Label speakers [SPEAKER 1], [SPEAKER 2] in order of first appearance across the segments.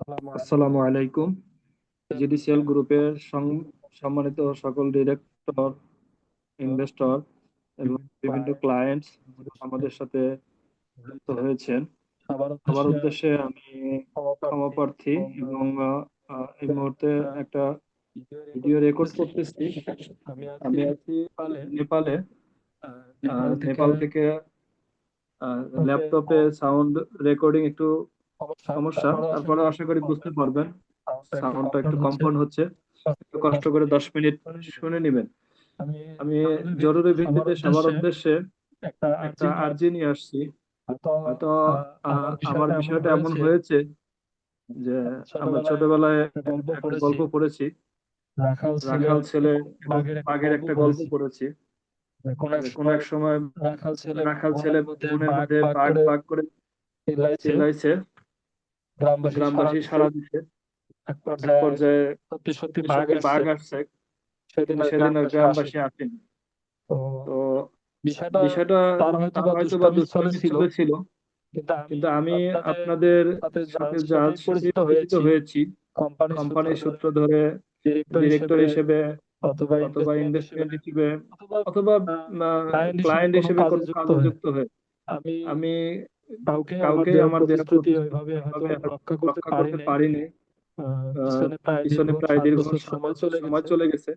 [SPEAKER 1] আসসালামু আলাইকুম। জিডিসিএল গ্রুপের সম্মানিত সকল ডিরেক্টর, ইনভেস্টর এবং বিভিন্ন ক্লায়েন্টস আমাদের সাথে যুক্ত হয়েছেন, সবার উদ্দেশ্যে আমি ক্ষমা প্রার্থী এবং এই মুহূর্তে একটা ভিডিও রেকর্ড করতেছি। আমি আছি নেপালে। নেপাল থেকে ল্যাপটপে সাউন্ড রেকর্ডিং একটু সমস্যা, তারপরে আশা করি বুঝতে পারবেন। সাউন্ডটা একটু কম্পন হচ্ছে, একটু কষ্ট করে 10 মিনিট শুনে নিবেন। আমি জরুরি ভিত্তিতে সবার উদ্দেশ্যে একটা আর্জি নিয়ে আসছি। হয়তো আমার বিষয়টা এমন হয়েছে যে আমরা ছোটবেলায় একটা গল্প পড়েছি, রাখাল ছেলে এবং বাঘের একটা গল্প পড়েছি, যে কোনো এক সময় রাখাল ছেলে বনের মধ্যে বাঘ বাঘ করে চিল্লাইছে, গ্রামবাসী সাড়া দিছে। এক পর্যায়ে সত্যি সত্যি বাঘ আসছে, কিন্তু সেদিন আর গ্রামবাসী আসেনি। তো বিষয়টা তার হয়তো বা দুষ্টামির ছলে ছিল, কিন্তু আমি আপনাদের সাথে যার সাথে পরিচিত হয়েছি কোম্পানির সূত্র ধরে, ডিরেক্টর হিসেবে অথবা ইনভেস্টমেন্ট হিসেবে অথবা ক্লায়েন্ট হিসেবে কোনো কাজে যুক্ত হয়ে আমি কাউকে আমার দেওয়া প্রতিশ্রুতি ওইভাবে রক্ষা করতে পারিনি। পিছনে প্রায় দীর্ঘ 7 বছর সময় চলে গেছে।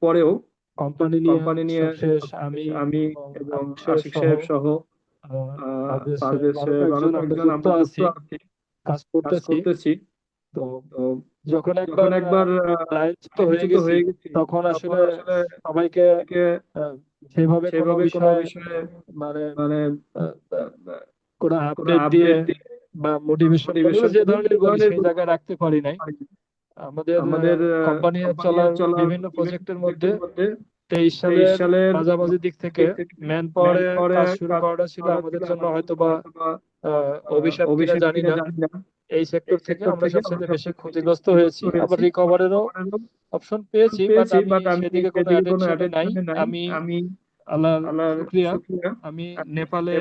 [SPEAKER 1] পরেও কোম্পানি নিয়ে সবশেষ আমি এবং আশিক সাহেব সহ পারভেজ সাহেব আরো কয়েকজন আমরা যুক্ত আছি, কাজ করতেছি। তো যখন একবার লাইনচ্যুত হয়ে গেছি, তখন আসলে সবাইকে সেভাবে কোনো বিষয়ে মানে কোনো আপডেট দিয়ে বা মোটিভেশন বলে যে ধরনের পারিনি। আমাদের কোম্পানি চলার বিভিন্ন প্রজেক্টের মধ্যে 23 সালের দিক থেকে ম্যান পাওয়ারে কাজ শুরু করা ছিল আমাদের জন্য হয়তোবা অভিশাপ কিনা জানি না। এই সেক্টর থেকে আমরা সবচেয়ে বেশি ক্ষতিগ্রস্ত হয়েছি, আবার রিকভারেরও অপশন পেয়েছি, বাট আমি সেদিকে কোনো অ্যাটেনশনে নাই। আমি আল্লাহর শুকরিয়া, আমি নেপালে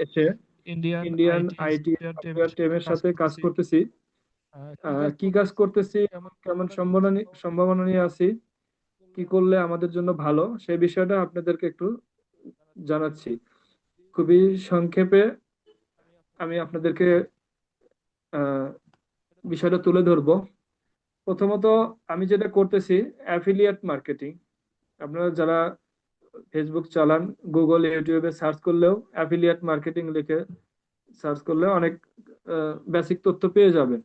[SPEAKER 1] এসে ইন্ডিয়ান আইটি সফটওয়্যার টিমের সাথে কাজ করতেছি। কি কাজ করতেছি, কেমন সম্ভাবনা নিয়ে আছি, কি করলে আমাদের জন্য ভালো, সেই বিষয়টা আপনাদেরকে একটু জানাচ্ছি। খুবই সংক্ষেপে আমি আপনাদেরকে আহ, বিষয়টা তুলে ধরবো। প্রথমত, আমি যেটা করতেছি অ্যাফিলিয়েট মার্কেটিং। আপনারা যারা ফেসবুক চালান, গুগল ইউটিউবে সার্চ করলেও অ্যাফিলিয়েট মার্কেটিং লিখে সার্চ করলে অনেক বেসিক তথ্য পেয়ে যাবেন।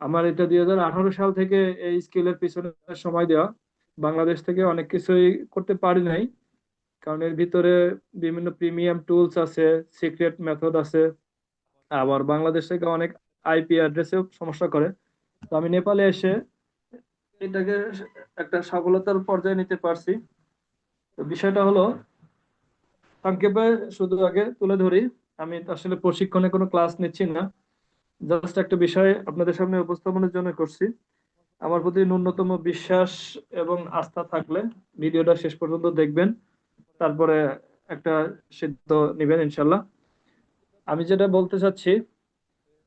[SPEAKER 1] আমার এটা 2018 সাল থেকে এই স্কিলের পিছনে সময় দেওয়া। বাংলাদেশ থেকে অনেক কিছুই করতে পারি নাই, কারণ এর ভিতরে বিভিন্ন প্রিমিয়াম টুলস আছে, সিক্রেট মেথড আছে, আবার বাংলাদেশ থেকে অনেক আইপি অ্যাড্রেসেও সমস্যা করে। তো আমি নেপালে এসে এটাকে একটা সফলতার পর্যায়ে নিতে পারছি। তো বিষয়টা হলো, সংক্ষেপে শুধু আগে তুলে ধরি। আমি তো আসলে প্রশিক্ষণে কোনো ক্লাস নিচ্ছি না, জাস্ট একটা বিষয় আপনাদের সামনে উপস্থাপনের জন্য করছি। আমার প্রতি ন্যূনতম বিশ্বাস এবং আস্থা থাকলে ভিডিওটা শেষ পর্যন্ত দেখবেন, তারপরে একটা সিদ্ধান্ত নেবেন ইনশাল্লাহ। আমি যেটা বলতে চাচ্ছি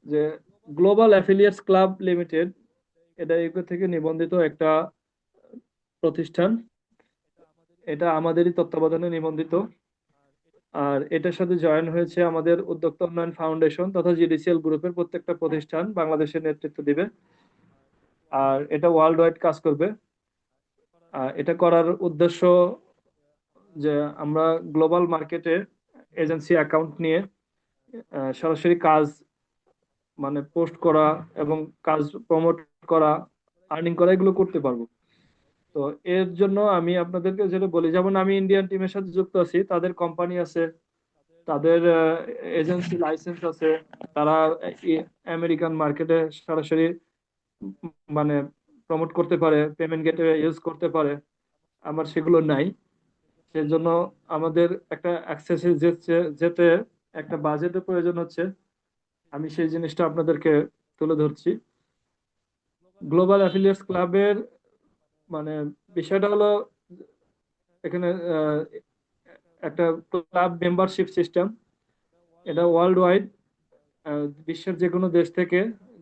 [SPEAKER 1] যে গ্লোবাল অ্যাফিলিয়েটস ক্লাব লিমিটেড, এটা ইউকে থেকে নিবন্ধিত একটা প্রতিষ্ঠান। এটা আমাদেরই তত্ত্বাবধানে নিবন্ধিত। আর এটার সাথে জয়েন হয়েছে আমাদের উদ্যোক্তা উন্নয়ন ফাউন্ডেশন তথা জিডিসিএল গ্রুপের প্রত্যেকটা প্রতিষ্ঠান বাংলাদেশের নেতৃত্ব দিবে। আর এটা ওয়ার্ল্ড ওয়াইড কাজ করবে। এটা করার উদ্দেশ্য যে আমরা গ্লোবাল মার্কেটে এজেন্সি অ্যাকাউন্ট নিয়ে সরাসরি কাজ, মানে পোস্ট করা এবং কাজ প্রমোট করা, আর্নিং করা, এগুলো করতে পারবো। তো এর জন্য আমি আপনাদেরকে যেটা বলি, যেমন আমি ইন্ডিয়ান টিমের সাথে যুক্ত আছি, তাদের কোম্পানি আছে, তাদের এজেন্সি লাইসেন্স আছে, তারা আমেরিকান মার্কেটে সরাসরি মানে প্রমোট করতে পারে, পেমেন্ট গেটওয়ে ইউজ করতে পারে। আমার সেগুলো নাই। সেজন্য আমাদের একটা অ্যাক্সেসে যেতে একটা বাজেটের প্রয়োজন হচ্ছে। আমি সেই জিনিসটা আপনাদেরকে তুলে ধরছি। গ্লোবাল অ্যাফিলিয়েটস ক্লাবের মানে বিষয়টা হলো, এখানে একটা ক্লাব মেম্বারশিপ সিস্টেম। এটা ওয়ার্ল্ড ওয়াইড, বিশ্বের যে কোনো দেশ থেকে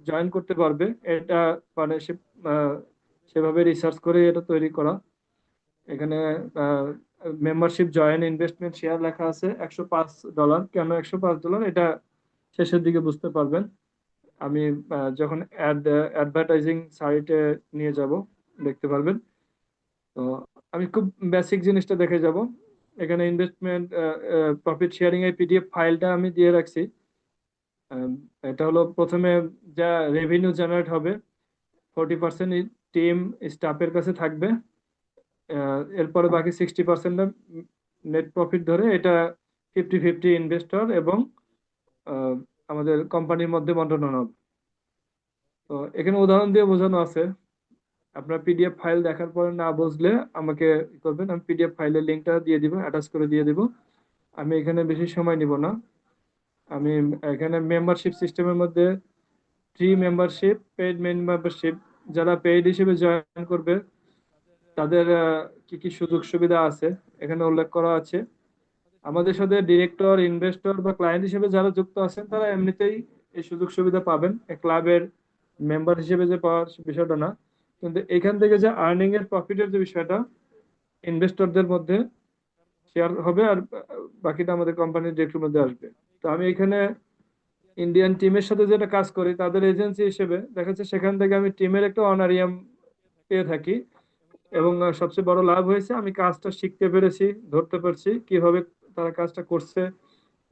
[SPEAKER 2] জয়েন করতে পারবে। এটা মানে সেভাবে রিসার্চ করে এটা তৈরি করা। এখানে মেম্বারশিপ জয়েন ইনভেস্টমেন্ট শেয়ার লেখা আছে $105। কেন $105 এটা শেষের দিকে বুঝতে পারবেন। আমি যখন অ্যাডভার্টাইজিং সাইটে নিয়ে যাব দেখতে পারবেন। তো আমি খুব বেসিক জিনিসটা দেখে যাব। এখানে ইনভেস্টমেন্ট প্রফিট শেয়ারিং এর পিডিএফ ফাইলটা আমি দিয়ে রাখছি। আম, এটা হলো প্রথমে যা রেভিনিউ জেনারেট হবে 40% টিম স্টাফের কাছে থাকবে। এরপরে বাকি 60% নেট প্রফিট ধরে এটা 50-50 ইনভেস্টর এবং আহ, আমাদের কোম্পানির মধ্যে বন্টন হবে। তো এখানে উদাহরণ দিয়ে বোঝানো আছে। আপনার পিডিএফ ফাইল দেখার পরে না বুঝলে আমাকে ই করবেন, আমি পিডিএফ ফাইলের লিঙ্কটা দিয়ে দিব, অ্যাটাচ করে দিয়ে দিব। আমি এখানে বেশি সময় নিব না। আমি এখানে মেম্বারশিপ সিস্টেমের মধ্যে ফ্রি মেম্বারশিপ, পেইড মেম্বারশিপ, যারা পেইড হিসেবে জয়েন করবে তাদের কি কি সুযোগ সুবিধা আছে এখানে উল্লেখ করা আছে। আমাদের সাথে ডিরেক্টর, ইনভেস্টর বা ক্লায়েন্ট হিসেবে যারা যুক্ত আছেন তারা এমনিতেই এই সুযোগ সুবিধা পাবেন, ক্লাবের মেম্বার হিসেবে যে পাওয়ার বিষয়টা না। কিন্তু এখান থেকে যে আর্নিং এর প্রফিটের যে বিষয়টা ইনভেস্টরদের মধ্যে শেয়ার হবে, আর বাকিটা আমাদের কোম্পানির ডিরেক্টর মধ্যে আসবে। তো আমি এখানে ইন্ডিয়ান টিমের সাথে যেটা কাজ করি তাদের এজেন্সি হিসেবে দেখা যাচ্ছে, সেখান থেকে আমি টিমের একটা অনারিয়াম পেয়ে থাকি। এবং সবচেয়ে বড় লাভ হয়েছে আমি কাজটা শিখতে পেরেছি, ধরতে পারছি কিভাবে তারা কাজটা করছে।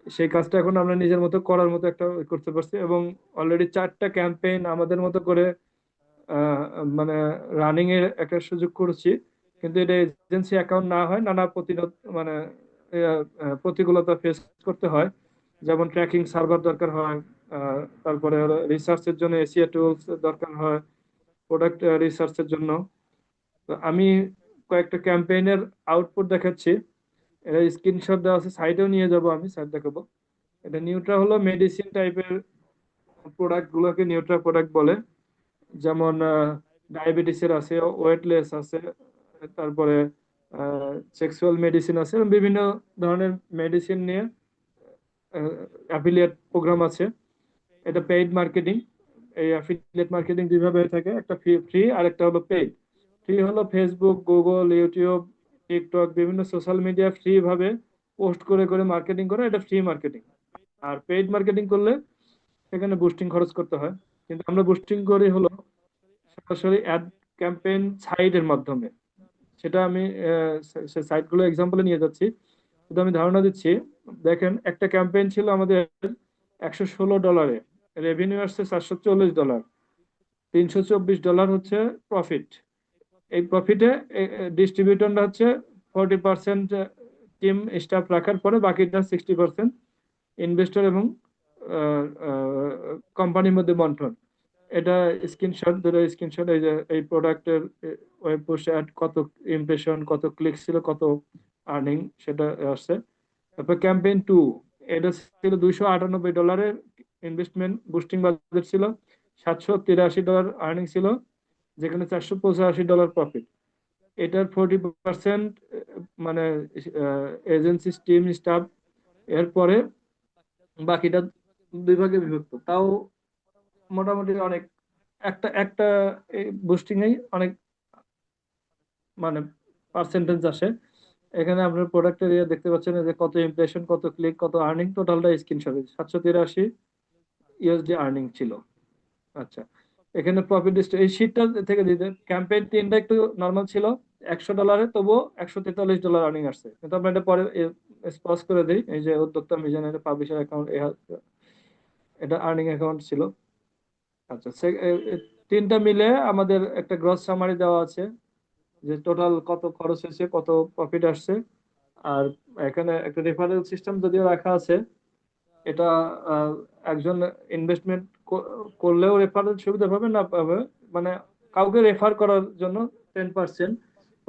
[SPEAKER 2] সেই কাজটা এখন আমরা নিজের মতো করার মতো একটা করতে পারছি, এবং অলরেডি 4টা ক্যাম্পেইন আমাদের মতো করে আহ, মানে রানিং এর একটা সুযোগ করেছি। কিন্তু এটা এজেন্সি অ্যাকাউন্ট না হয়, নানা প্রতিরোধ মানে প্রতিকূলতা ফেস করতে হয়। যেমন ট্র্যাকিং সার্ভার দরকার হয়, তারপরে রিসার্চের জন্য এসিয়া টুলস দরকার হয়, প্রোডাক্ট রিসার্চের জন্য। তো আমি কয়েকটা ক্যাম্পেইনের আউটপুট দেখাচ্ছি। এটা স্ক্রিনশট দেওয়া আছে, সাইটেও নিয়ে যাব, আমি সাইট দেখাবো। এটা নিউট্রা হলো মেডিসিন টাইপের প্রোডাক্ট গুলোকে নিউট্রা প্রোডাক্ট বলে। যেমন ডায়াবেটিসের আছে, ওয়েটলেস আছে, তারপরে সেক্সুয়াল মেডিসিন আছে, এবং বিভিন্ন ধরনের মেডিসিন নিয়ে অ্যাফিলিয়েট প্রোগ্রাম আছে। এটা পেইড মার্কেটিং। এই অ্যাফিলিয়েট মার্কেটিং দুইভাবে হয়ে থাকে, একটা ফ্রি ফ্রি আর একটা হলো পেইড। ফ্রি হলো ফেসবুক, গুগল, ইউটিউব, টিকটক, বিভিন্ন সোশ্যাল মিডিয়া ফ্রি ভাবে পোস্ট করে করে মার্কেটিং করে, এটা ফ্রি মার্কেটিং। আর পেইড মার্কেটিং করলে সেখানে বুস্টিং খরচ করতে হয়। কিন্তু আমরা বুস্টিং করি হলো সরাসরি অ্যাড ক্যাম্পেইন সাইটের মাধ্যমে। সেটা আমি সে সাইটগুলো এক্সাম্পলে নিয়ে যাচ্ছি, শুধু আমি ধারণা দিচ্ছি। দেখেন, একটা ক্যাম্পেইন ছিল আমাদের $116, রেভিনিউ আসছে $440, $324 হচ্ছে প্রফিট। এই প্রফিটে ডিস্ট্রিবিউটরটা হচ্ছে 40% টিম স্টাফ রাখার পরে বাকিটা 60% ইনভেস্টর এবং কোম্পানির মধ্যে বন্টন। এটা স্ক্রিনশট, দুটো স্ক্রিনশট। এই যে এই প্রোডাক্টের ওয়েব পোস্টে কত ইমপ্রেশন, কত ক্লিক ছিল, কত আর্নিং সেটা আসছে। তারপর ক্যাম্পেইন 2, এটা ছিল $298 ইনভেস্টমেন্ট, বুস্টিং বাজেট ছিল $783 আর্নিং ছিল, যেখানে $485 প্রফিট। এটার 40% মানে এজেন্সি টিম স্টাফ, এরপরে বাকিটা দুই ভাগে বিভক্ত। তাও মোটামুটি অনেক, একটা একটা বুস্টিং এই অনেক মানে পার্সেন্টেজ আসে। এখানে আপনার প্রোডাক্টের ইয়ে দেখতে পাচ্ছেন যে কত ইমপ্রেশন, কত ক্লিক, কত আর্নিং, টোটালটা স্ক্রিনশটে $783 আর্নিং ছিল। আচ্ছা, এখানে প্রফিট এই শীটটা থেকে দিতে ক্যাম্পেইন 3টা একটু নর্মাল ছিল $100, তবুও $143 আর্নিং আসছে। কিন্তু আমরা এটা পরে স্পজ করে দিই। এই যে উদ্যোক্তা মিশনের পাবলিশার অ্যাকাউন্ট, এটা আর্নিং অ্যাকাউন্ট ছিল। আচ্ছা, 3টা মিলে আমাদের একটা গ্রস সামারি দেওয়া আছে, যে টোটাল কত খরচ হয়েছে, কত প্রফিট আসছে। আর এখানে একটা রেফারেল সিস্টেম যদিও রাখা আছে। এটা আহ, একজন ইনভেস্টমেন্ট করলেও রেফারেল সুবিধা পাবে না পাবে, মানে কাউকে রেফার করার জন্য 10%,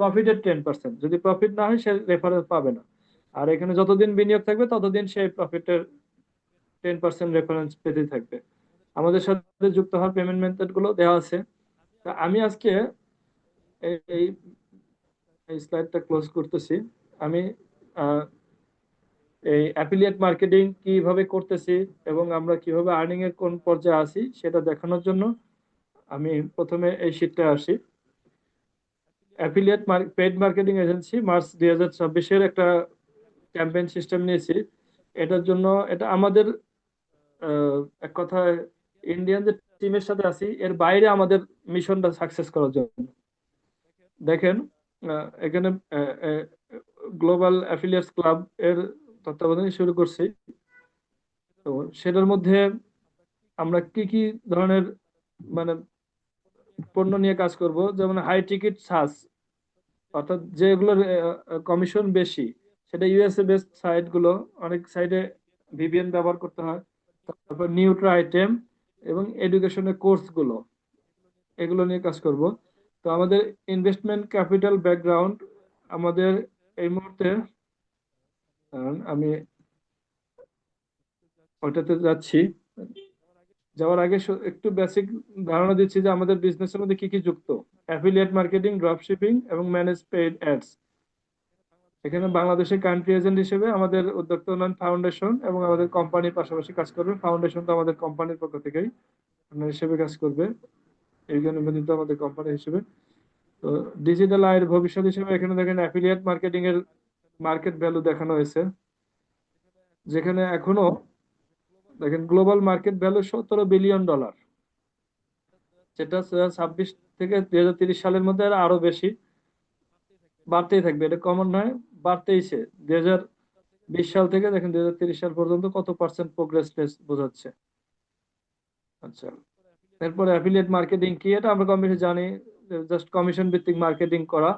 [SPEAKER 2] প্রফিটের 10%, যদি প্রফিট না হয় সে রেফারেল পাবে না। আর এখানে যতদিন বিনিয়োগ থাকবে ততদিন সে প্রফিটের 10% রেফারেন্স পেতে থাকবে। আমাদের সাথে যুক্ত হওয়ার পেমেন্ট মেথড গুলো দেওয়া আছে। তা আমি আজকে এই এই স্লাইডটা ক্লোজ করতেছি। আমি এই অ্যাফিলিয়েট মার্কেটিং কিভাবে করতেছি এবং আমরা কিভাবে আর্নিং এর কোন পর্যায়ে আছি সেটা দেখানোর জন্য আমি প্রথমে এই শীটটা আসি। Affiliate paid marketing agency March 2024-এর একটা ক্যাম্পেইন সিস্টেম নিয়েছি। এটার জন্য এটা আমাদের এক কথায় ইন্ডিয়ান যে টিমের সাথে আছি এর বাইরে আমাদের মিশনটা সাকসেস করার জন্য। দেখেন এখানে গ্লোবাল অ্যাফিলিয়েটস ক্লাব এর তত্ত্বাবধানে শুরু করছি। তো সেটার মধ্যে আমরা কি কি ধরনের মানে পণ্য নিয়ে কাজ করব, যেমন হাই টিকিট সাস, অর্থাৎ যেগুলোর কমিশন বেশি, সেটা ইউএসএ বেসড সাইট গুলো, অনেক সাইটে ভিপিএন ব্যবহার করতে হয়। তারপর নিউট্রা আইটেম এবং এডুকেশনের কোর্স গুলো, এগুলো নিয়ে কাজ করব। তো আমাদের ইনভেস্টমেন্ট ক্যাপিটাল ব্যাকগ্রাউন্ড আমাদের এই মুহূর্তে আমি ওইটাতে যাচ্ছি। যাওয়ার আগে একটু বেসিক ধারণা দিচ্ছি যে আমাদের বিজনেসের মধ্যে কি কি যুক্ত। অ্যাফিলিয়েট মার্কেটিং, ড্রপ শিপিং এবং ম্যানেজ পেইড অ্যাডস। এখানে বাংলাদেশের কান্ট্রি এজেন্ট হিসেবে আমাদের উদ্যোক্তা উন্নয়ন ফাউন্ডেশন এবং আমাদের কোম্পানির পাশাপাশি কাজ করবে। ফাউন্ডেশন তো আমাদের কোম্পানির পক্ষ থেকেই হিসেবে কাজ করবে, এইখানে নিবন্ধিত আমাদের কোম্পানি হিসেবে। তো ডিজিটাল আয়ের ভবিষ্যৎ হিসেবে এখানে দেখেন অ্যাফিলিয়েট মার্কেটিং এর মার্কেট ভ্যালু দেখানো হয়েছে, যেখানে এখনো দেখেন গ্লোবাল মার্কেট ভ্যালু $17 বিলিয়ন, যেটা 2026 থেকে 2030 সালের মধ্যে আরো বেশি বাড়তেই থাকবে। এটা কমন নয়, বাড়তেইছে। 2020 সাল থেকে দেখেন 2030 সাল পর্যন্ত কত পার্সেন্ট প্রোগ্রেস বোঝাচ্ছে। আচ্ছা, এরপর অ্যাফিলিয়েট মার্কেটিং কি এটা আমরা কম বেশি জানি, জাস্ট কমিশন ভিত্তিক মার্কেটিং করা।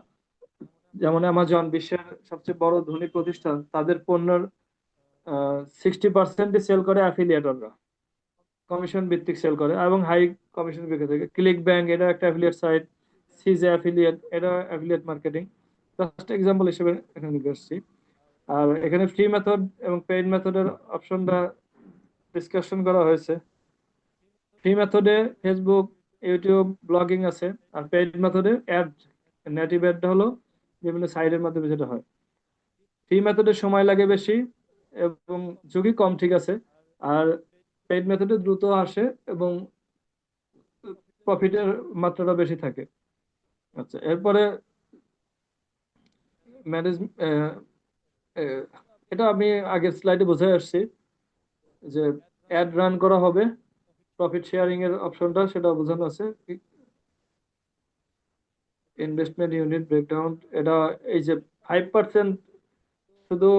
[SPEAKER 2] যেমন অ্যামাজন, বিশ্বের সবচেয়ে বড় ধনী প্রতিষ্ঠান, তাদের পণ্যের 60% সেল করে অ্যাফিলিয়েটররা, কমিশন ভিত্তিক সেল করে এবং হাই কমিশন বিক্রি থাকে। ক্লিক ব্যাংক, এটা একটা অ্যাফিলিয়েট সাইট। সিজে অ্যাফিলিয়েট, এটা অ্যাফিলিয়েট মার্কেটিং। জাস্ট এক্সাম্পল হিসেবে এখানে নিয়ে আসছি। আর এখানে ফ্রি মেথড এবং পেইড মেথডের অপশনটা ডিসকাশন করা হয়েছে। ফ্রি মেথডে ফেসবুক, ইউটিউব, ব্লগিং আছে। আর পেইড মেথডে অ্যাড, নেটিভ অ্যাডটা হলো বিভিন্ন সাইটের মাধ্যমে যেটা হয়। ফ্রি মেথডে সময় লাগে বেশি এবং ঝুঁকি কম, ঠিক আছে। আর পেইড মেথডে দ্রুত আসে এবং প্রফিটের মাত্রাটা বেশি থাকে। আচ্ছা, এরপরে ম্যানেজ, এটা আমি আগের স্লাইডে বুঝে আসছি যে অ্যাড রান করা হবে, প্রফিট শেয়ারিং এর অপশনটা সেটা বোঝানো আছে। ইনভেস্টমেন্ট ইউনিট ব্রেকডাউন, এটা এই যে 5% শুধু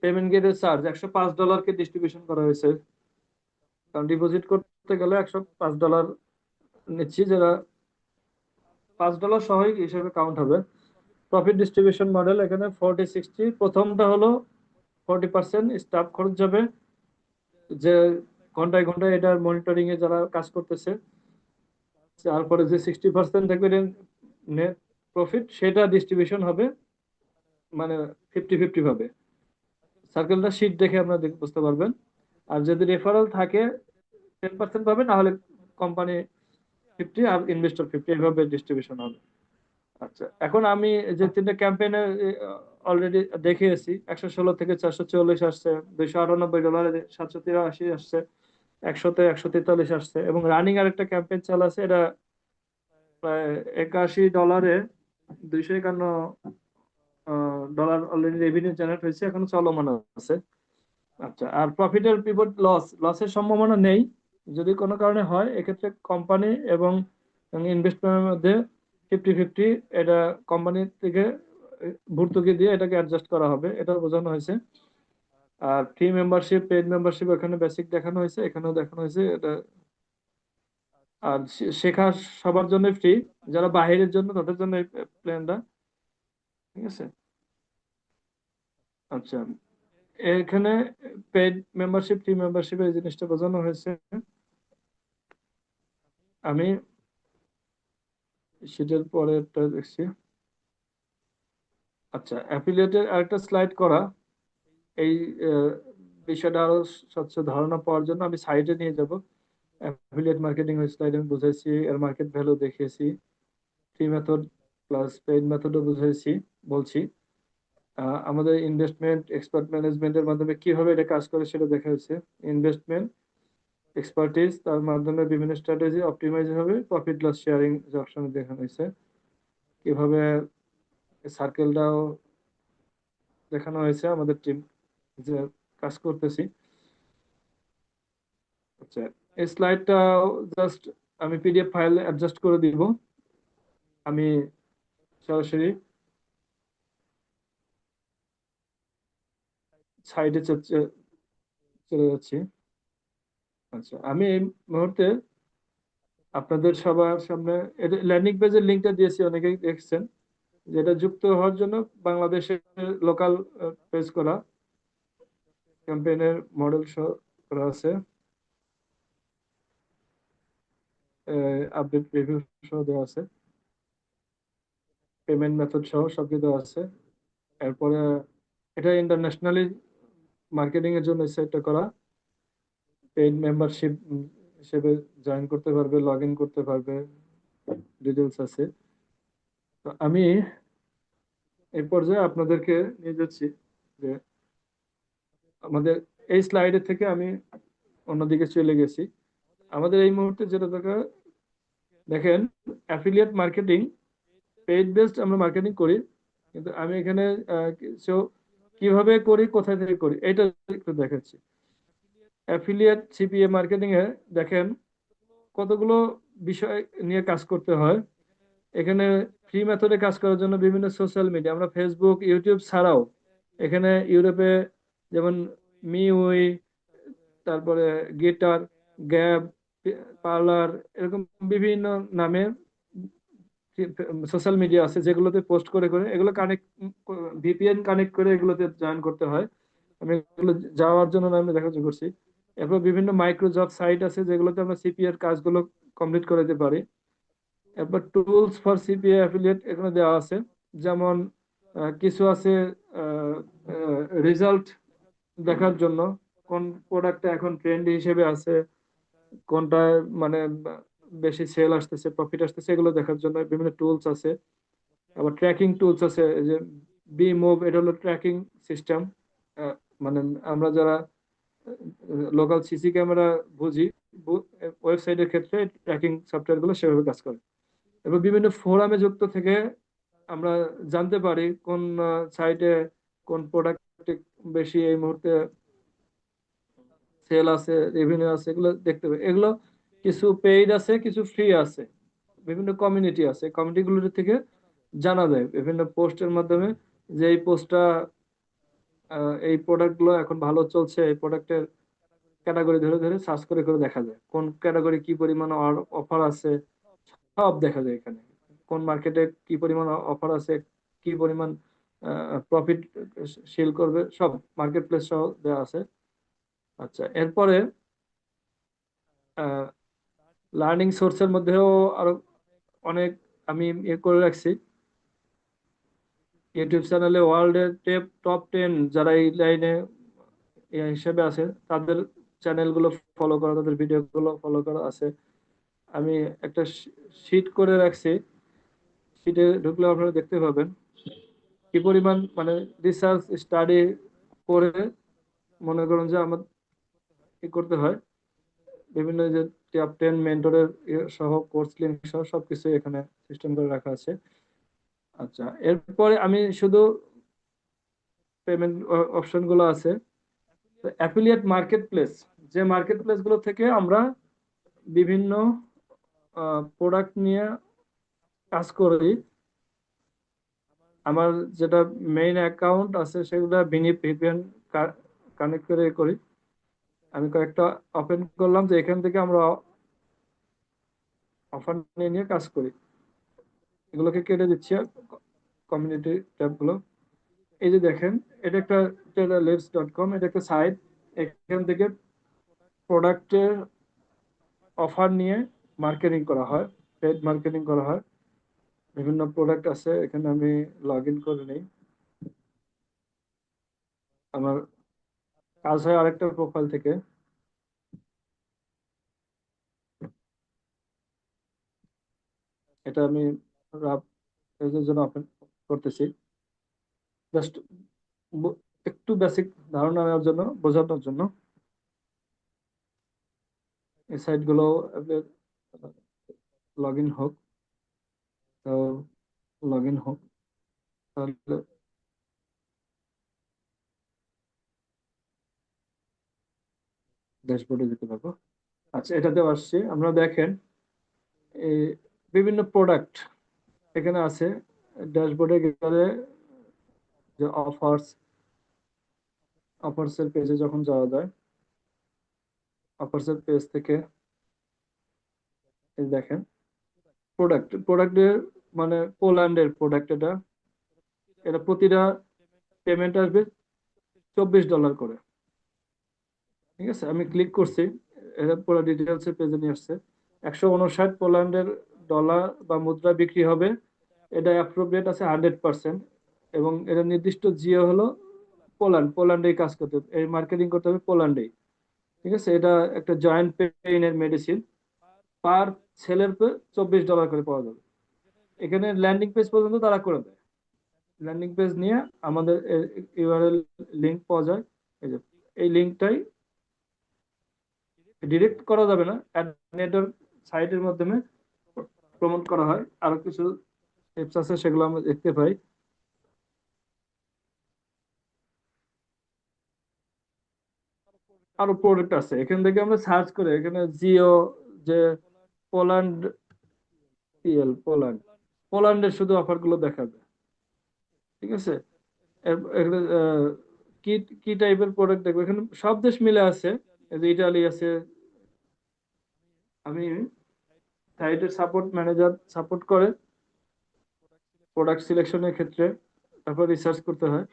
[SPEAKER 2] পেমেন্ট গেটের চার্জ $105 ডিস্ট্রিবিউশন করা হয়েছে। কারণ ডিপোজিট করতে গেলে $105 নিচ্ছি, যেটা $5 সহই হিসেবে কাউন্ট হবে। প্রফিট ডিস্ট্রিবিউশন মডেল এখানে 40-60। প্রথমটা হলো 40% স্টাফ খরচ যাবে, যে ঘন্টায় ঘন্টায় এটার মনিটরিং এ যারা কাজ করতেছে। তারপরে যে 60% থাকবে নেট প্রফিট, সেটা ডিস্ট্রিবিউশন হবে মানে 50-50 ভাবে। সার্কেলটা শীট দেখে আপনারা বুঝতে পারবেন। আর যদি রেফারেল থাকে 10% পাবে, না হলে কোম্পানি 50 আর ইনভেস্টর 50, এইভাবে ডিস্ট্রিবিউশন হবে। আচ্ছা, এখন আমি যে তিনটা ক্যাম্পেইনে অলরেডি দেখিয়েছি, 116 থেকে 444 আসছে, $298 783 আসছে, 100-তে 143 আসছে, এবং রানিং আরেকটা ক্যাম্পেইন চালু আছে, এটা প্রায় $81 $251 অলরেডি রেভিনিউ জেনারেট হয়েছে, এখন চলমান আছে। আচ্ছা, আর প্রফিটের পিভট লসের সম্ভাবনা নেই। যদি কোনো কারণে হয়, এক্ষেত্রে কোম্পানি এবং ইনভেস্টমেন্টের মধ্যে 50-50 এটা কোম্পানি থেকে ভর্তুকি দিয়ে এটাকে অ্যাডজাস্ট করা হবে, এটা বোঝানো হয়েছে। আর ফ্রি মেম্বারশিপ, পেইড মেম্বারশিপ এখানে বেসিক দেখানো হয়েছে, এখানেও দেখানো হয়েছে এটা। আর শেখা সবার জন্য ফ্রি, যারা বাহিরের জন্য তাদের জন্য এই প্ল্যানটা, ঠিক আছে। আচ্ছা, এখানে পেইড মেম্বারশিপ, ফ্রি মেম্বারশিপ এই জিনিসটা বোঝানো হয়েছে। আমি সেটার পরেরটা দেখছি। আচ্ছা, অ্যাফিলিয়েটের আরেকটা স্লাইড করা, এই বিষয়টা আরো স্বচ্ছ ধারণা পাওয়ার জন্য আমি সাইডে নিয়ে যাব। অ্যাফিলিয়েট মার্কেটিং ওই স্লাইড আমি বুঝাইছি, এর মার্কেট ভ্যালু দেখিয়েছি, ফ্রি মেথড প্লাস পেইড মেথডও বুঝাইছি বলছি। আমাদের ইনভেস্টমেন্ট এক্সপার্ট ম্যানেজমেন্টের মাধ্যমে কিভাবে এটা কাজ করে সেটা দেখা হয়েছে। ইনভেস্টমেন্ট এক্সপার্টিস, তার মাধ্যমে বিভিন্ন স্ট্র্যাটেজি অপটিমাইজ হবে, প্রফিট লস শেয়ারিং যে অপশন দেখানো হয়েছে, কিভাবে সার্কেলটাও দেখানো হয়েছে আমাদের টিম যে কাজ করতেছি। আচ্ছা, এই স্লাইডটা জাস্ট আমি পিডিএফ ফাইল অ্যাডজাস্ট করে দিব। আমি সরাসরি সাইডে চলে যাচ্ছি। আচ্ছা, আমি এই মুহূর্তে আপনাদের সবার সামনে ল্যান্ডিং পেজের লিঙ্কটা দিয়েছি, অনেকেই দেখছেন, যেটা যুক্ত হওয়ার জন্য বাংলাদেশের লোকাল পেজ করা, ক্যাম্পেইনের মডেল সহ করা আছে, আপডেট রিভিউ সহ দেওয়া আছে, পেমেন্ট মেথড সহ সব কিছু দেওয়া আছে। এরপরে এটা ইন্টারন্যাশনালি মার্কেটিং এর জন্য সেটটা করা, পেইড মেম্বারশিপ হিসেবে জয়েন করতে পারবে, লগ ইন করতে পারবে, ডিটেলস আছে। তো আমি এই পর্যায়ে আপনাদেরকে নিয়ে যাচ্ছি যে আমাদের এই স্লাইডের থেকে আমি অন্যদিকে চলে গেছি। আমাদের এই মুহূর্তে যেটা দরকার, দেখেন, অ্যাফিলিয়েট মার্কেটিং, পেইড বেসড আমরা মার্কেটিং করি, কিন্তু আমি এখানে কিছু কিভাবে করি, কোথায় থেকে করি, এটা একটু দেখাচ্ছি। অ্যাফিলিয়েট সিপিএ মার্কেটিং এ দেখেন কতগুলো বিষয় নিয়ে কাজ করতে হয়। এখানে ফ্রি মেথডে কাজ করার জন্য বিভিন্ন সোশ্যাল মিডিয়া, আমরা ফেসবুক ইউটিউব ছাড়াও এখানে ইউরোপে যেমন মিউই, তারপরে গিটার, গ্যাব, পার্লার, এরকম বিভিন্ন নামে সোশ্যাল মিডিয়া আছে যেগুলোতে পোস্ট করে করে এগুলো কানেক্ট, ভিপিএন কানেক্ট করে এগুলোতে জয়েন করতে হয়। আমি এগুলো যাওয়ার জন্য আমি দেখাচ্ছি করছি। এরপর বিভিন্ন মাইক্রো জব সাইট আছে যেগুলোতে আমরা সিপিএ এর কাজগুলো কমপ্লিট করে দিতে পারি। এরপর টুলস ফর সিপিএ অ্যাফিলিয়েট এখানে দেওয়া আছে, যেমন কিছু আছে রেজাল্ট দেখার জন্য, কোন প্রোডাক্টটা এখন ট্রেন্ড হিসেবে আছে, কোনটায় মানে বেশি সেল আসতেছে, প্রফিট আসতেছে, এগুলো দেখার জন্য বিভিন্ন টুলস আছে। আবার ট্র্যাকিং টুলস আছে, এই যে বি মুভ, এটা হলো ট্র্যাকিং সিস্টেম। মানে আমরা যারা লোকাল সিসি ক্যামেরা বুঝি, ওয়েবসাইটের ক্ষেত্রে ট্র্যাকিং সফটওয়্যার গুলো সেভাবে কাজ করে। এবার বিভিন্ন ফোরামে যুক্ত থেকে আমরা জানতে পারি কোন সাইটে কোন প্রোডাক্ট বেশি এই মুহূর্তে সেল আছে, রেভিনিউ আছে, এগুলো দেখতে পাই। এগুলো কিছু পেইড আছে, কিছু ফ্রি আছে, বিভিন্ন কমিউনিটি আছে, কমিউনিটি থেকে জানা যায় বিভিন্ন পোস্টের মাধ্যমে যে এই পোস্টটা, এই প্রোডাক্ট গুলো এখন ভালো চলছে, এই প্রোডাক্টের ক্যাটাগরি ধরে ধরে সার্চ করে করে দেখা যায় কোন ক্যাটাগরি কি পরিমাণ অফার আছে, সব দেখা যায় এখানে। কোন মার্কেটে কি পরিমাণ অফার আছে, কি পরিমাণ প্রফিট সেল করবে, সব মার্কেট প্লেস সহ দেওয়া আছে। আচ্ছা, এরপরে লার্নিং সোর্সের মধ্যেও আরো অনেক আমি করে রাখছি। ইউটিউব চ্যানেলে ওয়ার্ল্ডের টপ 10 যারা এই লাইনে হিসেবে আছে, তাদের চ্যানেলগুলো ফলো করা, তাদের ভিডিওগুলো ফলো করা আছে। আমি একটা শিট করে রাখছি, শিটে ঢুকলে আপনারা দেখতে পাবেন কি পরিমাণ মানে রিসার্চ স্টাডি করে, মনে করুন যে আমার কি করতে হয়, বিভিন্ন যে টপ 10 মেন্টরের সহ কোর্স লিঙ্ক সহ সবকিছু এখানে সিস্টেম করে রাখা আছে। আচ্ছা, এরপরে আমি শুধু পেমেন্ট অপশন গুলো আছে। অ্যাফিলিয়েট মার্কেট প্লেস, যে মার্কেট প্লেস গুলো থেকে আমরা বিভিন্ন প্রোডাক্ট নিয়ে কাজ করি। আমার যেটা মেইন অ্যাকাউন্ট আছে সেগুলো ভিপিএন কানেক্ট করে করি। আমি কয়েকটা ওপেন করলাম, যে এখান থেকে আমরা অফার নিয়ে নিয়ে কাজ করি। এগুলোকে কেটে দিচ্ছি, কমিউনিটি ট্যাব গুলো। এই যে দেখেন, এটা একটা traderlabs.com, এটা একটা সাইট। এখান থেকে প্রোডাক্টের অফার নিয়ে মার্কেটিং করা হয়, পেড মার্কেটিং করা হয়। বিভিন্ন প্রোডাক্ট আছে এখানে, আমি লগ ইন করে নিই। আমার কাজ হয় আরেকটা প্রোফাইল থেকে। এটা আমি রাফ পেজের জন্য ওপেন করতেছি। জাস্ট ব- একটু বেসিক ধারণা নেওয়ার জন্য, বোঝানোর জন্য এই সাইট গুলো লগ ইন হোক। তো লগ ইন হোক, তাহলে ড্যাশবোর্ডে যেতে পারবো। আচ্ছা, এটাতে আসছি। আমরা দেখেন এই বিভিন্ন প্রোডাক্ট এখানে আছে। ড্যাশবোর্ডে গেলে যে অফার্স এর পেজে যখন যাওয়া যায়, অফার্স এর পেজ থেকে এই দেখেন প্রোডাক্টের মানে পোল্যান্ডের প্রোডাক্ট। এটা এটা প্রতিটা পেমেন্ট আসবে $24 করে। ঠিক আছে, আমি ক্লিক করছি, এটা পুরো ডিটেলস এর পেজে নিয়ে আসছে। 159 পোল্যান্ডের ডলার বা মুদ্রা বিক্রি হবে। এটা অ্যাপ্রোপ্রিয়েট আছে 100%। এবং এটা নির্দিষ্ট জিও হলো পোল্যান্ডেই কাজ করতে হবে, এই মার্কেটিং করতে হবে পোল্যান্ডেই। ঠিক আছে, এটা একটা জয়েন্ট পেইনের মেডিসিন। পার ছেলের পে $24 করে পাওয়া যাবে। এখানে ল্যান্ডিং পেজ পর্যন্ত তারা করে দেয়। ল্যান্ডিং পেজ নিয়ে আমাদের ইউআরএল লিংক পাওয়া যায়। এই যে এই লিঙ্কটাই ডিরেক্ট করা যাবে না, নেটওয়ার্ক সাইটের মাধ্যমে প্রমোট করা হয়। আরো কিছু টিপস আছে, সেগুলো আমরা দেখতে পাই। আরো প্রোডাক্ট আছে, এখান থেকে আমরা সার্চ করে এখানে জিও যে পোল্যান্ড পোল্যান্ডের শুধু অফার গুলো দেখাবে। ঠিক আছে, এখানে কি কি টাইপের প্রোডাক্ট দেখবো, এখানে সব দেশ মিলে আছে। এই যে ইটালি আছে। আমি সাইটের সাপোর্ট ম্যানেজার সাপোর্ট করে প্রোডাক্ট সিলেকশনের ক্ষেত্রে। তারপর রিসার্চ করতে হয়।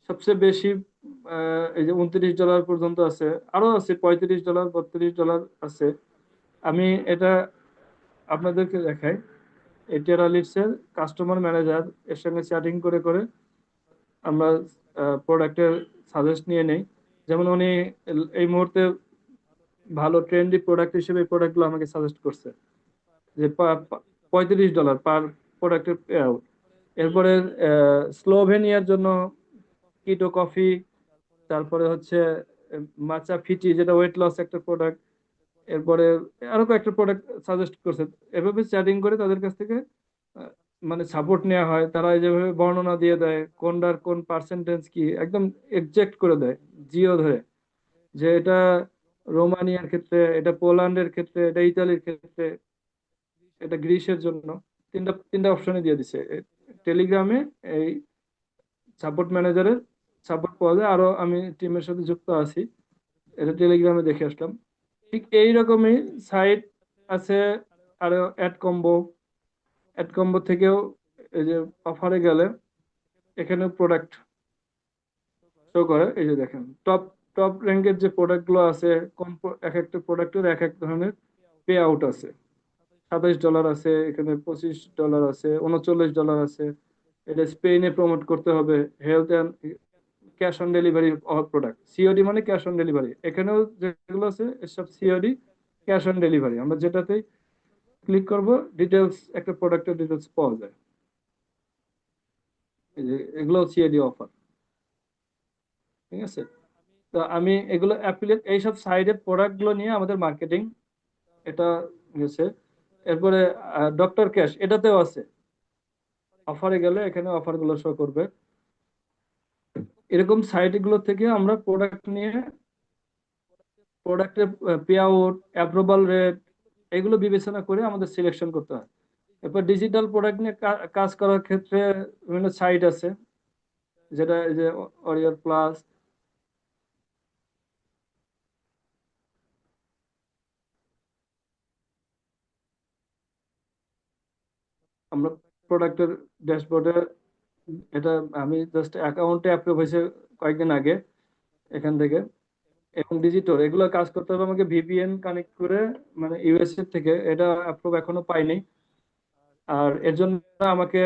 [SPEAKER 2] সবচেয়ে বেশি এই যে $29 পর্যন্ত আছে, আরো আছে $35, $32 আছে। আমি এটা আপনাদেরকে দেখাই। এটিআর আলিটস এর কাস্টমার ম্যানেজার এর সঙ্গে চ্যাটিং করে করে আমরা প্রোডাক্টের সাজেস্ট নিয়ে নেই। যেমন উনি এই মুহূর্তে ভালো ট্রেন্ডি প্রোডাক্ট হিসেবে এই প্রোডাক্টগুলো আমাকে সাজেস্ট করছে, যে $35 পার প্রোডাক্টের পে আউট। এরপরে স্লোভেনিয়ার জন্য কিটো কফি, তারপরে হচ্ছে মাচা ফিটি, যেটা ওয়েট লস একটা প্রোডাক্ট। এরপরে আরো কয়েকটা প্রোডাক্ট সাজেস্ট করছে। এভাবে চ্যাটিং করে তাদের কাছ থেকে আহ, মানে সাপোর্ট নেওয়া হয়। তারা যেভাবে বর্ণনা দিয়ে দেয় কোনটার কোন পার্সেন্টেজ কি, একদম এক্সাক্ট করে দেয় জিও ধরে, যে এটা রোমানিয়ার ক্ষেত্রে, এটা পোল্যান্ডের ক্ষেত্রে, এটা ইতালির ক্ষেত্রে, এটা গ্রিসের জন্য। তিনটা তিনটা অপশনে দিয়ে দিছে টেলিগ্রামে। এই সাপোর্ট ম্যানেজারের সাপোর্ট পাওয়া যায়। আরো আমি টিমের সাথে যুক্ত আছি, এটা টেলিগ্রামে দেখে আসলাম। ঠিক এইরকমই সাইট আছে। আর অ্যাড কম্বো থেকেও এই যে অফারে গেলে এখানে প্রোডাক্ট শো করে। এই যে দেখেন টপ টপ র্যাঙ্কের যে প্রোডাক্ট গুলো আছে, এক একটা প্রোডাক্টের এক এক ধরনের পে আউট আছে। $27 আছে, এখানে $25 আছে, $39 আছে। এটা স্পেনে প্রমোট করতে হবে। Health and cash on delivery product, COD মানে ক্যাশ অন ডেলিভারি। এখানেও যেগুলো আছে এসব সিওডি, ক্যাশ অন ডেলিভারি। আমরা যেটাতে ক্লিক করব ডিটেলস, একটা প্রোডাক্টের ডিটেলস পাওয়া যায়। এই যে এগুলো সিওডি অফার। ঠিক আছে, তো আমি এগুলো অ্যাফিলিয়েট এইসব সাইডের প্রোডাক্ট গুলো নিয়ে আমাদের মার্কেটিং এটা গেছে। এরপরে ডক্টর ক্যাশ এটাতেও আছে। অফারে গেলে এখানে অফার গুলো শো করবে। এরকম সাইট গুলো থেকে আমরা প্রোডাক্ট নিয়ে প্রোডাক্টের পে আউট, অ্যাপ্রুভাল রেট, এগুলো বিবেচনা করে আমাদের সিলেকশন করতে হয়। এরপর ডিজিটাল প্রোডাক্ট নিয়ে কাজ করার ক্ষেত্রে বিভিন্ন সাইট আছে, যেটা এই যে অরিয়র প্লাস। আমরা প্রোডাক্টের ড্যাশবোর্ডে, এটা আমি জাস্ট অ্যাকাউন্টে অ্যাপ্রুভ হয়েছে কয়েকদিন আগে এখান থেকে। এবং ডিজিটাল এগুলো কাজ করতে হবে আমাকে ভিপিএন কানেক্ট করে, মানে ইউএসএ থেকে। এটা অ্যাপ্রুভ এখনো পাইনি। আর এর জন্য আমাকে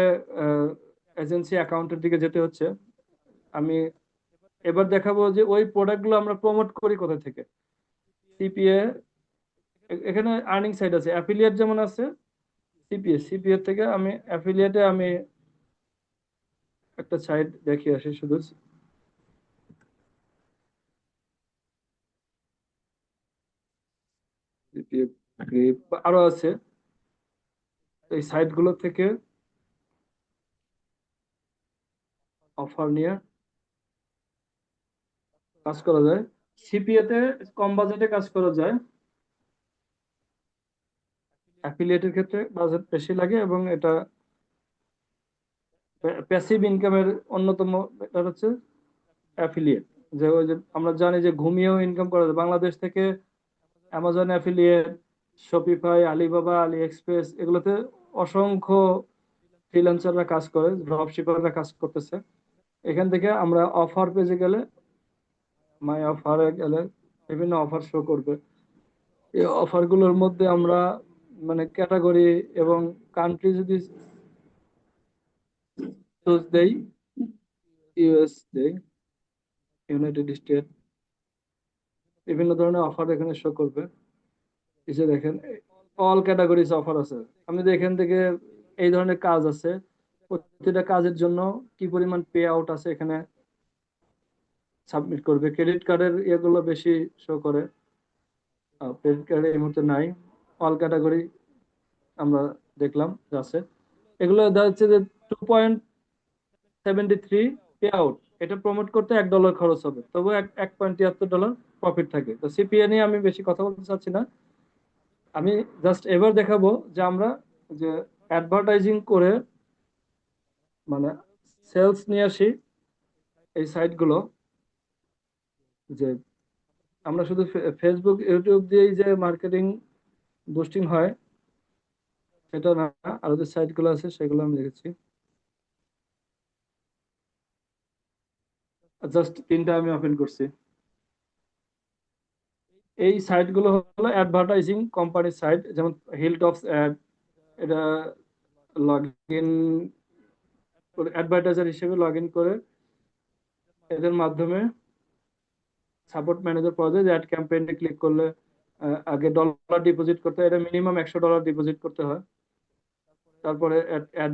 [SPEAKER 2] এজেন্সি অ্যাকাউন্টের দিকে যেতে হচ্ছে। আমি এবার দেখাবো যে ওই প্রোডাক্টগুলো আমরা প্রমোট করি কোথা থেকে। সিপিএ, এখানে আর্নিং সাইট আছে, অ্যাফিলিয়েট যেমন আছে। সিপিএ থেকে আমি অ্যাফিলিয়েটে আমি একটা সাইট দেখিয়ে আসি শুধু। GPF, গ্রিপ আরো আছে। এই সাইট গুলো থেকে অফার নিয়ে কাজ করা যায়। সিপিএ তে কম বাজেটে কাজ করা যায়। অ্যাফিলিয়েটের ক্ষেত্রে বাজেট বেশি লাগে, এবং এটা প্যাসিভ ইনকামের অন্যতম ব্যাপার হচ্ছে অ্যাফিলিয়েট। যে ওই যে আমরা জানি যে ঘুমিয়েও ইনকাম করা যায় বাংলাদেশ থেকে। অ্যামাজন অ্যাফিলিয়েট, শপিফাই, আলিবাবা, আলি এক্সপ্রেস, এগুলোতে অসংখ্য ফ্রিল্যান্সাররা কাজ করে, ড্রপ শিপাররা কাজ করতেছে। এখান থেকে আমরা অফার পেজে গেলে, মাই অফারে গেলে বিভিন্ন অফার শো করবে। এই অফার গুলোর মধ্যে আমরা মানে ক্যাটাগরি এবং কান্ট্রি যদি চুজ দেই, ইউএস দেই, ইউনাইটেড স্টেট, বিভিন্ন ধরনের অফার এখানে শো করবে। এই যে দেখেন, অল ক্যাটাগরিজ অফার আছে। আমি যদি এখান থেকে এই ধরনের কাজ আছে, প্রতিটা কাজের জন্য কি পরিমাণ পে আউট আছে এখানে সাবমিট করবে। ক্রেডিট কার্ডের ইয়েগুলো বেশি শো করে, ক্রেডিট কার্ডে এই মুহূর্তে নাই। অল ক্যাটাগরি আমরা দেখলাম যে আছে। এগুলো দেখা যাচ্ছে যে 2.73 পে আউট। এটা প্রমোট করতে $1 খরচ হবে, তবু $1.73 প্রফিট থাকে। তো সিপিএ নিয়ে আমি বেশি কথা বলতে চাচ্ছি না। আমি জাস্ট এবার দেখাবো যে আমরা যে অ্যাডভার্টাইজিং করে মানে সেলস নিয়ে আসি এই সাইটগুলো। যে আমরা শুধু ফেসবুক ইউটিউব দিয়েই যে মার্কেটিং বুস্টিং হয় সেটা না, আরো যে সাইটগুলো আছে সেগুলো আমি দেখেছি। জাস্ট তিনটা আমি ওপেন করছি। এই সাইটগুলো হলো অ্যাডভার্টাইজিং কোম্পানির সাইট, যেমন হিলটপস অ্যাড। এটা লগ ইন করে অ্যাডভার্টাইজার হিসেবে লগ ইন করে এদের মাধ্যমে সাপোর্ট ম্যানেজার পাওয়া যায়। যে অ্যাড ক্যাম্পেইনে ক্লিক করলে আগে ডলার ডিপোজিট করতে হয়, এটা মিনিমাম $100 ডিপোজিট করতে হয়। তারপরে অ্যাড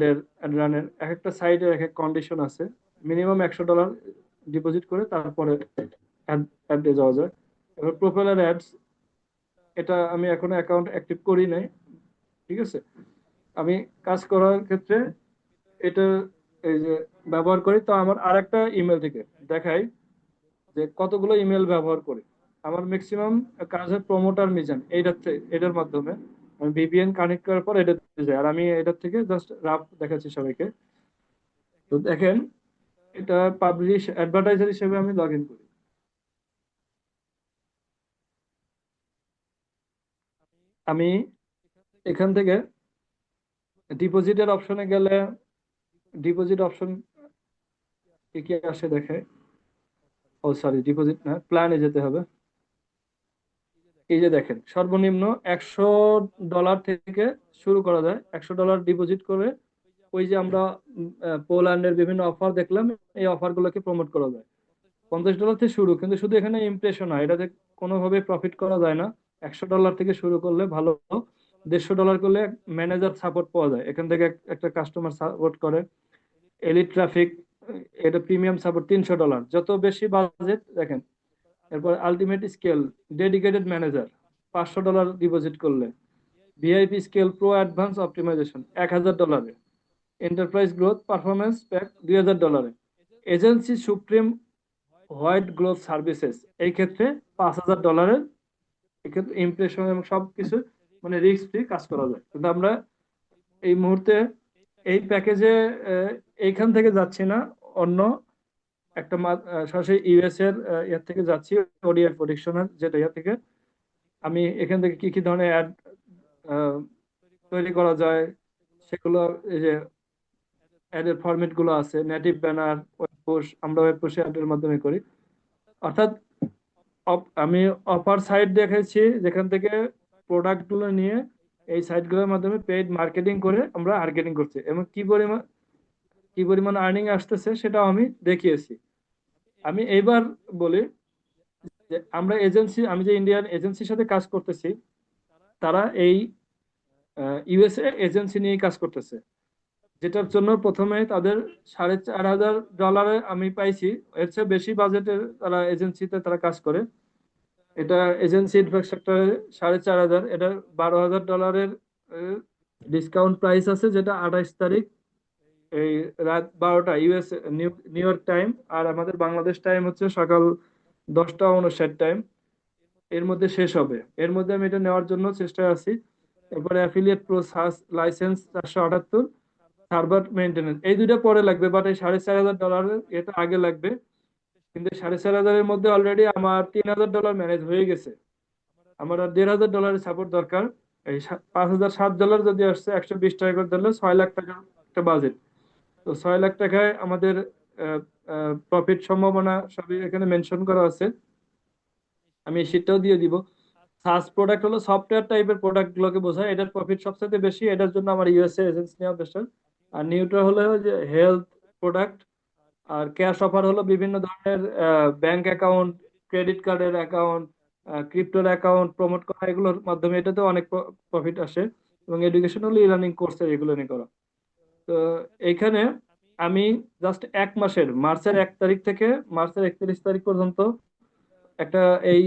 [SPEAKER 2] রানের এক একটা সাইটের এক এক কন্ডিশন আছে। মিনিমাম $100 ডিপোজিট করে তারপরে অ্যাডে যাওয়া যায়। এবার প্রোফাইলার অ্যাডস, এটা আমি এখনো অ্যাকাউন্ট অ্যাক্টিভ করি নাই, ঠিক আছে। আমি কাজ করার ক্ষেত্রে এটা এই যে ব্যবহার করি। তো আমার আর একটা ইমেল থেকে দেখাই যে কতগুলো ইমেল ব্যবহার করি। আমার ম্যাক্সিমাম কাজের প্রমোটার মিজান এটার মাধ্যমে আমি ভিপিএন কানেক্ট করার পর এটাতে যাই। আর আমি এটার থেকে জাস্ট রাফ দেখাচ্ছি সবাইকে। তো দেখেন, এটা পাবলিশ অ্যাডভার্টাইজার হিসেবে আমি লগ ইন করি। আমি এখান থেকে ডিপোজিটের অপশনে গেলে ডিপোজিট অপশন কি কি আসে দেখে। ও সরি, ডিপোজিট না, প্ল্যানে যেতে হবে। এই যে দেখেন, সর্বনিম্ন $100 থেকে শুরু করা যায়। $100 ডিপোজিট করে ওই যে আমরা পোল্যান্ডের বিভিন্ন অফার দেখলাম, এই অফার গুলোকে প্রমোট করা যায়। $50 থেকে শুরু, কিন্তু শুধু এখানে ইমপ্রেশন হয়, এটাতে কোনোভাবে প্রফিট করা যায় না। $100 থেকে শুরু করলে ভালো। $150 করলে ম্যানেজার সাপোর্ট পাওয়া যায়, এখান থেকে একটা কাস্টমার সাপোর্ট করে। এলিট ট্রাফিক, এটা প্রিমিয়াম সাপোর্ট $300। যত বেশি বাজেট দেখেন। এরপর ultimate scale, dedicated manager $500 deposit করলে। VIP scale pro advance optimisation $1000। Enterprise growth performance pack $2000। Agency supreme white glove services, এই ক্ষেত্রে $5000। এক্ষেত্রে ইমপ্রেশন এবং সবকিছু মানে রিস্ক ফ্রি কাজ করা যায়। কিন্তু আমরা এই মুহূর্তে এই প্যাকেজে এইখান থেকে যাচ্ছি না, অন্য একটা সরাসরি ইউএস এর ইয়ার থেকে যাচ্ছি, ওডিএফ প্রডিকশনের যেটা ইয়া থেকে। আমি এখান থেকে কি কি ধরনের অ্যাড তৈরি করা যায় সেগুলো, এই যে অ্যাডের ফরম্যাট গুলো আছে, নেটিভ ব্যানার, ওয়েব পুশ, আমরা ওয়েব পুশ অ্যাডের মাধ্যমে করি। অর্থাৎ আমি অফার সাইট দেখেছি যেখান থেকে প্রোডাক্ট গুলো নিয়ে এই সাইট গুলোর মাধ্যমে পেইড মার্কেটিং করে আমরা মার্কেটিং করছি, এবং কি পরিমাণ আর্নিং আসতেছে সেটাও আমি দেখিয়েছি। আমি এইবার বলি যে আমি যে ইন্ডিয়ান এজেন্সির সাথে কাজ করতেছি, তারা এই ইউএসএ এজেন্সি নিয়ে কাজ করতেছে। যেটার জন্য প্রথমে তাদের $4,500 আমি পাইছি। এর চেয়ে বেশি বাজেটের তারা এজেন্সিতে তারা কাজ করে। এটা এজেন্সি ইনফ্রাস্ট্রাকচারে 4,500, এটা $12,000 ডিসকাউন্ট প্রাইস আছে, যেটা 28 তারিখ এই রাত 12টা ইউএস নিউ ইয়র্ক টাইম, আর আমাদের বাংলাদেশ টাইম হচ্ছে সকাল 10টা 59 টাইম, এর মধ্যে শেষ হবে। এর মধ্যে আমি এটা নেওয়ার জন্য চেষ্টায় আছি। এরপরে affiliate pro SaaS licence 478, server maintenance, এই দুইটা পরে লাগবে, বাট এই $4,500 এটা আগে লাগবে। কিন্তু 4,500-এর মধ্যে অলরেডি আমার $3,000 ম্যানেজ হয়ে গেছে। আমার আর $1,500 সাপোর্ট দরকার। এই $5,007 যদি আসছে, 120 টাকা করে ধরলে $6 লাখ একটা বাজেট। তো $6 লাখ আমাদের প্রফিট সম্ভাবনা সবই এখানে মেনশন করা আছে, আমি এই শীটটাও দিয়ে দিব। সাস প্রোডাক্ট হলো সফটওয়্যার টাইপের প্রোডাক্ট গুলোকে বোঝায়, এটার প্রফিট সবচেয়ে বেশি, এটার জন্য আমার ইউএসএ এজেন্সি নেওয়া বেটার। আর নিউট্রা হলো যে হেলথ প্রোডাক্ট। আর ক্যাশ অফার হলো বিভিন্ন ধরনের ব্যাংক অ্যাকাউন্ট, ক্রেডিট কার্ডের অ্যাকাউন্ট, ক্রিপ্টোর অ্যাকাউন্ট প্রমোট করা, এগুলোর মাধ্যমে এটাতে অনেক প্রফিট আসে। এবং এডুকেশনাল ই লার্নিং কোর্সের এগুলো নিয়ে করা। তো এইখানে আমি জাস্ট 1 মাসের, মার্চের 1 তারিখ থেকে মার্চের 31 তারিখ পর্যন্ত একটা এই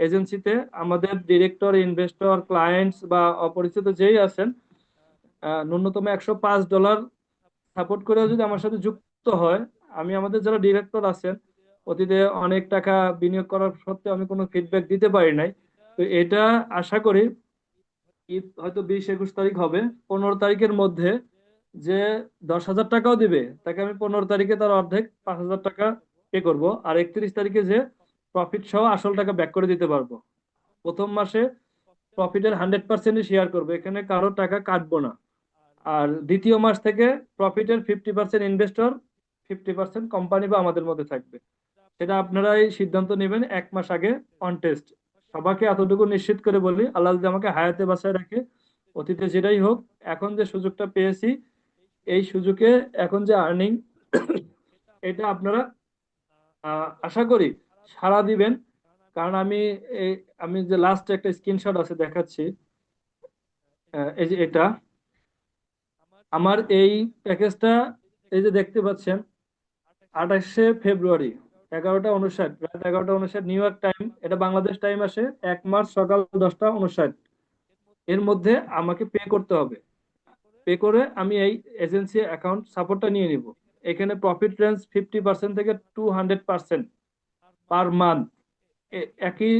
[SPEAKER 2] এজেন্সিতে আমাদের ডিরেক্টর, ইনভেস্টর, ক্লায়েন্টস বা অপরিচিত যেই আছেন, ন্যূনতম $105 সাপোর্ট করে যদি আমার সাথে যুক্ত হয়, আমি আমাদের যারা ডিরেক্টর আছেন, অতীতে অনেক টাকা বিনিয়োগ করার সত্ত্বেও আমি কোনো ফিডব্যাক দিতে পারি নাই। তো এটা আশা করি ঈদ হয়তো 20-21 তারিখ হবে, 15 তারিখের মধ্যে যে 10,000 টাকাও দিবে, তাকে আমি 15 তারিখে তার অর্ধেক, $5,000 পে করব। আর 31 তারিখে যে প্রফিট সহ আসল টাকা ব্যাক করে দিতে পারবো। প্রথম মাসে প্রফিটের 100%ই শেয়ার করবো, এখানে কারো টাকা কাটবো না। আর দ্বিতীয় মাস থেকে প্রফিটের 50% ইনভেস্টর, 50% কোম্পানি বা আমাদের মধ্যে থাকবে। সেটা আপনারাই সিদ্ধান্ত নেবেন 1 মাস আগে অন টেস্ট। সবাইকে এতটুকু নিশ্চিত করে বলি, আল্লাহ যদি আমাকে হায়াতে বাঁচায় রাখে, অতীতে যেটাই হোক, এখন যে সুযোগটা পেয়েছি, এই সুযোগে এখন যে আর্নিং, এটা আপনারা আশা করি সাড়া দিবেন। কারণ এই আমি যে লাস্ট একটা স্ক্রিনশট আছে দেখাচ্ছি, এই যে এটা আমার এই প্যাকেজটা, এই যে দেখতে পাচ্ছেন, 28শে ফেব্রুয়ারি 11টা 59, রাত 11টা 59 নিউ ইয়র্ক টাইম, এটা বাংলাদেশ টাইম আসে 1 মার্চ সকাল 10টা 59, এর মধ্যে আমাকে পে করতে হবে। পে করে আমি এই এজেন্সি অ্যাকাউন্ট সাপোর্টটা নিয়ে নিব। এখানে প্রফিট রেঞ্জ 50% থেকে 200% পার মান্থ। একই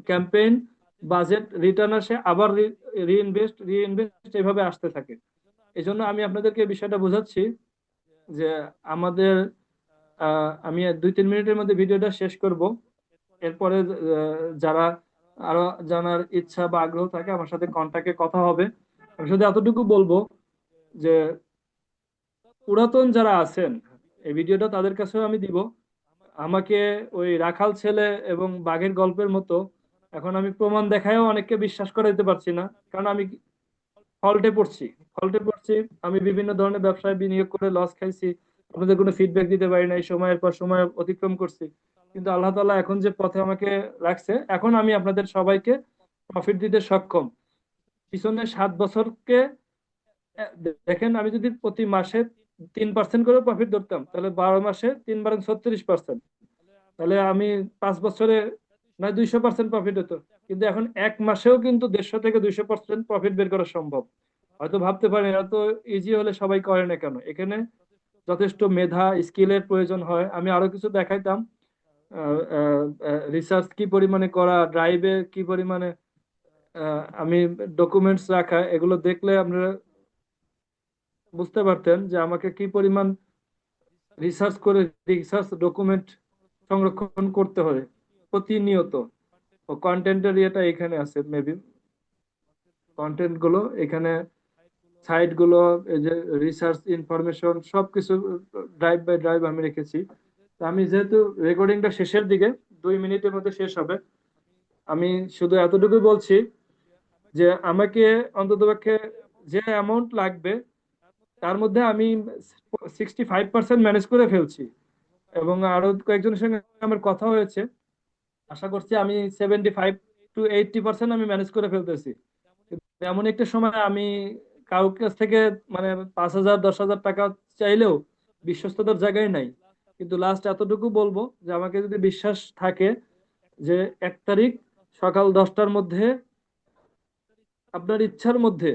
[SPEAKER 2] ক্যাম্পেইন, বাজেট, রিটার্ন আসে, আবার রিইনভেস্ট রিইনভেস্ট এভাবে আসতে থাকে। এই জন্য আমি আপনাদেরকে এই বিষয়টা বোঝাচ্ছি যে আমাদের আমি 2-3 মিনিটের মধ্যে ভিডিওটা শেষ করব। এরপরে যারা আরো জানার ইচ্ছা বা আগ্রহ থাকে, আমার সাথে কন্ট্যাক্টে কথা হবে। আমি শুধু এতটুকু বলবো যে পুরাতন যারা আছেন, এই ভিডিওটা তাদের কাছেও আমি দিব। আমাকে ওই রাখাল ছেলে এবং বাঘের গল্পের মতো এখন আমি প্রমাণ দেখায়ও অনেককে বিশ্বাস করাইতে পারছি না। কারণ আমি ফল্টে পড়ছি ফল্টে পড়ছি। আমি বিভিন্ন ধরনের ব্যবসায় বিনিয়োগ করে লস খাইছি, আপনাদের কোনো ফিডব্যাক দিতে পারি না, এই সময়ের পর সময় অতিক্রম করছি। কিন্তু আল্লাহ তাআলা এখন যে পথে আমাকে রাখছে, এখন আমি আপনাদের সবাইকে প্রফিট দিতে সক্ষম। পিছনে 7 বছরকে দেখেন, আমি যদি প্রতি মাসে 3% করে প্রফিট ধরতাম, তাহলে 12 মাসে 3 × 36%, তাহলে আমি 5 বছরে নয় 200% প্রফিট হতো। কিন্তু এখন 1 মাসেও কিন্তু 150 থেকে 200% প্রফিট বের করা সম্ভব। হয়তো ভাবতে পারেন এত ইজি হলে সবাই করে না কেন, এখানে যথেষ্ট মেধা, স্কিলের প্রয়োজন হয়। আমি আরো কিছু দেখাইতাম, রিসার্চ কি পরিমাণে করা, ড্রাইভে কি পরিমাণে আমি ডকুমেন্টস রাখা, এগুলো দেখলে আপনারা বুঝতে পারতেন যে আমাকে কি পরিমাণ রিসার্চ করে রিসার্চ ডকুমেন্ট সংরক্ষণ করতে হয় প্রতিনিয়ত। ও কন্টেন্টের ইয়েটা এখানে আছে, মেবি কন্টেন্ট গুলো এখানে, সাইট গুলো, এই যে রিসার্চ ইনফরমেশন সবকিছু ড্রাইভ বাই ড্রাইভ আমি রেখেছি। তো আমি যেহেতু রেকর্ডিংটা শেষের দিকে, 2 মিনিটের মধ্যে শেষ হবে, আমি শুধু এতটুকু বলছি যে আমাকে অন্ততপক্ষে যে অ্যামাউন্ট লাগবে, তার মধ্যে আমি 65% ম্যানেজ করে ফেলছি। এবং আরো কয়েকজনের সঙ্গে আমার কথা হয়েছে, আশা করছি আমি 75 to 80% আমি ম্যানেজ করে ফেলতেছি। কিন্তু এমন একটা সময় আমি কারোর কাছ থেকে মানে 5,000 10,000 টাকা চাইলেও বিশ্বস্ততার জায়গায় নাই। কিন্তু লাস্ট এতটুকু বলবো যে আমাকে যদি বিশ্বাস থাকে যে 1 তারিখ সকাল 10টার মধ্যে আপনার ইচ্ছার মধ্যে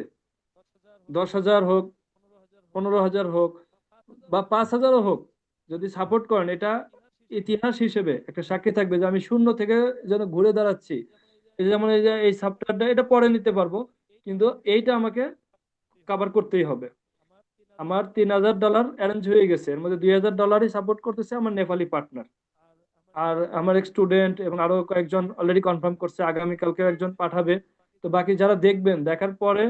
[SPEAKER 2] 10,000 হোক, 15,000 হোক বা 5,000ও হোক, যদি সাপোর্ট করেন, এটা ইতিহাস হিসেবে একটা সাক্ষী থাকবে যে আমি শূন্য থেকে যেন ঘুরে দাঁড়াচ্ছি। এই যে যেমন এই যে এই সফটওয়্যারটা এটা পরে নিতে পারবো, কিন্তু এইটা আমাকে কভার করতেই হবে। আমার $3,000 অ্যারেঞ্জ হয়ে গেছে, এর মধ্যে $2,000 সাপোর্ট করতেছে আমার নেপালি পার্টনার। আর আমার এক স্টুডেন্ট এবং আরো কয়েকজন অলরেডি কনফার্ম করছে, আগামীকালকে একজন পাঠাবে। তো বাকি যারা দেখবেন, দেখার পরে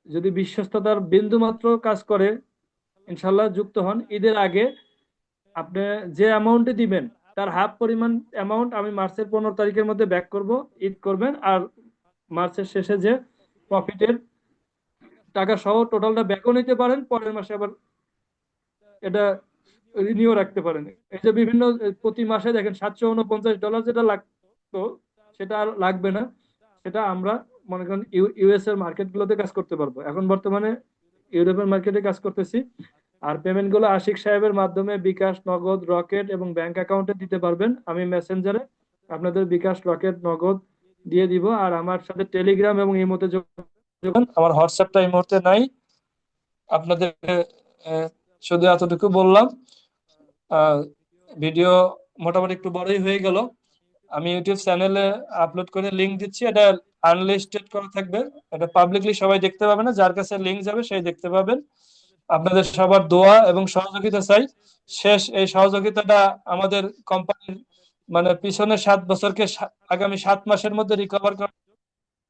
[SPEAKER 2] যদি বিশ্বস্ততার বিন্দু মাত্র কাজ করে, ইনশাল্লাহ যুক্ত হন। ঈদের আগে আপনি যে অ্যামাউন্টে দিবেন তার হাফ পরিমাণ অ্যামাউন্ট আমি মার্চের 15 তারিখের মধ্যে ব্যাক করব, ঈদ করবেন। আর মার্চের শেষে যে প্রফিটের টাকা সহ টোটালটা ব্যাকও নিতে পারেন, পরের মাসে আবার এটা রিনিউ রাখতে পারেন। এই যে বিভিন্ন প্রতি মাসে দেখেন $749 যেটা লাগতো সেটা আর লাগবে না। সেটা আমরা মনে করেন ইউএস এর মার্কেট গুলোতে কাজ করতে পারবো। এখন বর্তমানে ইউরোপের মার্কেটে কাজ করতেছি। আর পেমেন্ট গুলো আশিক সাহেবের মাধ্যমে বিকাশ, নগদ, রকেট এবং ব্যাংক অ্যাকাউন্টে দিতে পারবেন। আমি মেসেঞ্জারে আপনাদের বিকাশ, রকেট, নগদ দিয়ে দিব। আর আমার সাথে টেলিগ্রাম এবং ইমোতে যোগাযোগ, আমার হোয়াটসঅ্যাপটা এই মুহূর্তে নাই। আপনাদের আহ, শুধু এতটুকু বললাম। ভিডিও মোটামুটি একটু বড়ই হয়ে গেল। আমি ইউটিউব চ্যানেলে আপলোড করে লিংক দিচ্ছি, এটা আনলিস্টেড করা থাকবে, এটা পাবলিকলি সবাই দেখতে পাবে না, যার কাছে লিংক যাবে সেই দেখতে পাবেন। আপনাদের সবার দোয়া এবং সহযোগিতা চাই। শেষ এই সহযোগিতাটা আমাদের কোম্পানির মানে পিছনের 7 বছরকে আগামী 7 মাসের মধ্যে রিকভার করা